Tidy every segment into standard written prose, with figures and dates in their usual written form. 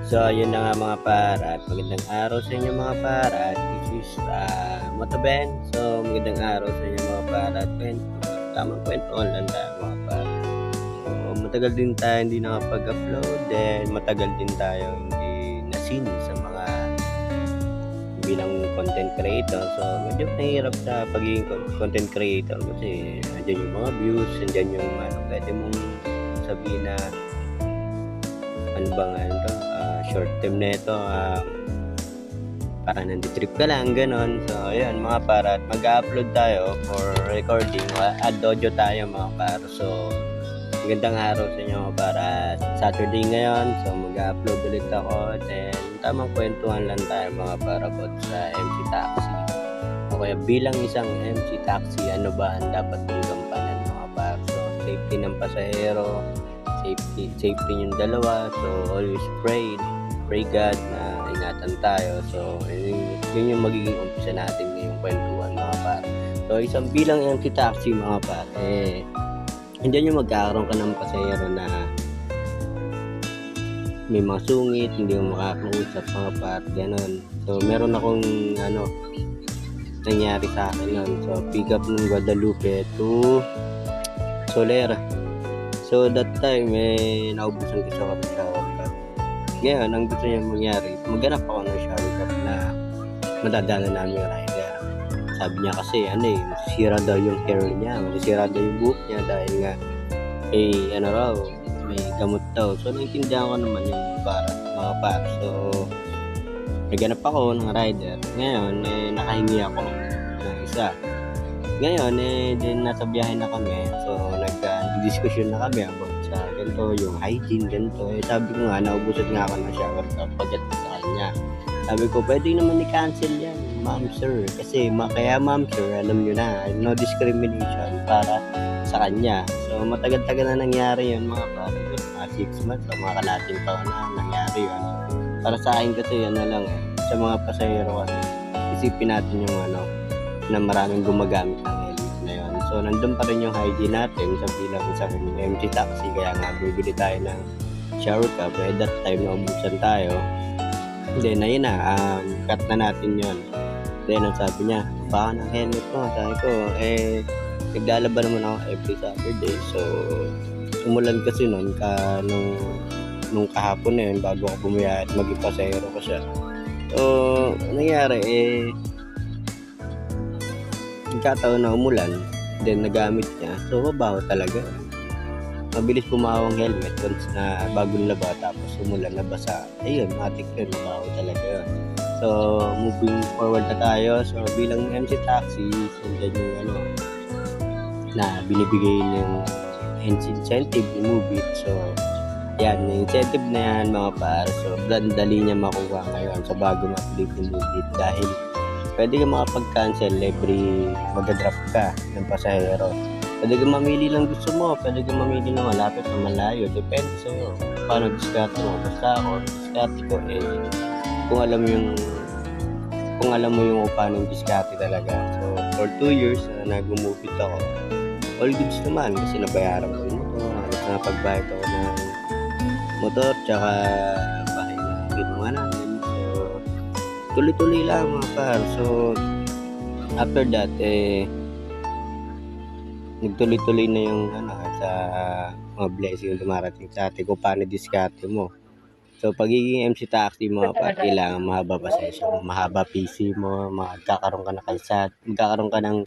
So, ayun na nga mga parat. Magandang araw sa inyo mga parat. This is Motoben. So, magandang araw sa inyo mga parat. Tamang kwentuhan lang tayo mga parat. So, matagal din tayo hindi nakapag-upload. Then, matagal din tayo hindi nasin sa mga bilang content creator. So, medyo nahihirap sa pagiging content creator kasi andyan yung mga views, andyan yung pwede mong sabihin na ano ba nga ito, short term na ito, para nanditrip ka lang, ganon. So, ayan mga para, mag-upload tayo for recording, add audio tayo mga para. So, magandang araw sa inyo mga para. Saturday ngayon, so mag-upload ulit ako. Then, tamang kwentuhan lang tayo mga para about sa MC Taxi. O kaya bilang isang MC Taxi, ano ba ang dapat mong gampanan mga para? So, safety ng pasahero, safety yung dalawa. So always pray God na ingatan tayo. So yun yung magiging umpisa natin ngayong kwentuhan mga par. So isang bilang yung taxi mga par, hindi yung magkakaroon ka ng pasahero na may mga sungit, hindi mo makakausap mga par, ganon. So meron akong nangyari sa akin nun. So pick up ng Guadalupe to Soler. So that time, naubusan ko siya sa shower cup. Ngayon, ang gusto niya mangyari, maghanap ako ng shower cup na madadala namin yung rider. Sabi niya kasi, masisira daw yung hair niya, masisira daw yung buhok niya dahil nga, may gamot daw. So, naintindihan ko naman yung mga par. So, naghanap ako ng rider. Ngayon, nakahingi ako ng isa. Ngayon, din nasa biyahe na kami. So, nag-discussion na kami about sa ganito, yung hygiene, ganito. Sabi ko nga, naubusan nga ako ng shower cup pagkat sa kanya. Sabi ko, pwede naman i-cancel yan, ma'am sir. Kasi, kaya ma'am sir, alam nyo na, no discrimination para sa kanya. So, matagal-tagal na nangyari yun, mga pare. 6 months, o mga kalating taon na nangyari yun. Para sa akin kasi, sa mga pasahero kasi, isipin natin yung na maraming gumagamit ng helmet na yun. So, nandun pa rin yung hygiene natin sa bilang sa MC Taxi. Kaya nga, bibili tayo ng shower cup. At that time, naubusan tayo. Then, ayun na, cut na natin yun. Then, ang sabi niya, baka ng helmet mo. Sabi ko, naglalaba naman ako every Saturday. So, umulan kasi nun, nung kahapon na yun, bago ako bumiyaya at maging pasahero ko siya. So, nangyari, nagkataon na umulan, then nagamit niya, so mabaho talaga. Mabilis pumawang helmet once na bagong laba, tapos umulan na basa, ayun, matik yun, mabaho talaga yun. So moving forward na tayo. So bilang MC Taxi, so dyan yung na binibigay ng incentive ni Move It. So yan, yung incentive na yan mga par, so dali niya makuha ngayon sa bago ma-update ni Move It dahil pwede ka makapag-cancel every mag-drop ka ng pasahero. Pwede ka mamili lang gusto mo, pwede ka mamili ng malapit o malayo. Depende sa'yo. Paano diskarte mo? Basta ako, diskarte ko kung alam mo yung paano diskarte talaga. So, for 2 years na nag-move ako, all goods naman kasi nabayaran ko yung motor, napagbayad ako ng motor, tsaka bahay na ginawa namin. Tuloy-tuloy lang mga par. So after that nagtuloy-tuloy na yung sa mga blessing yung dumarating sa atin kung paano diskarte mo. So pagiging MC Taxi mga par, kailangan mahaba pasensya mo, mahaba PC mo, magkakaroon ka ng kalsada, magkakaroon ka ng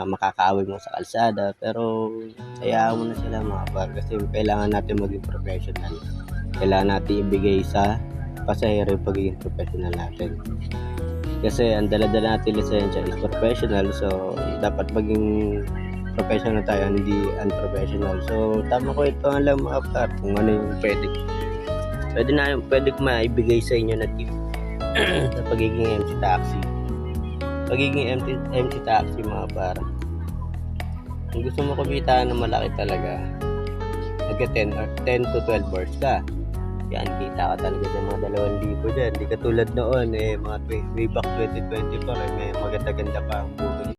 makakaaway mo sa kalsada, pero hayaan mo na sila mga par kasi kailangan natin maging professional. Kailangan natin ibigay sa pasahero yung pagiging professional natin. Kasi ang dala-dala natin lisensya is professional, so dapat maging professional tayo, hindi unprofessional. So tama ko ito lang mga par kung ano yung pwede ko maibigay sa inyo na tip sa pagiging MC Taxi. Pagiging MC Taxi mga par, kung gusto mo kumita na malaki talaga, nagka 10 to 12 hours ka. Yan, kita ka talaga sa mga 2,000 dyan. Hindi katulad noon, mga way back 2020 pa rin, may maganda-ganda pa ang buhay.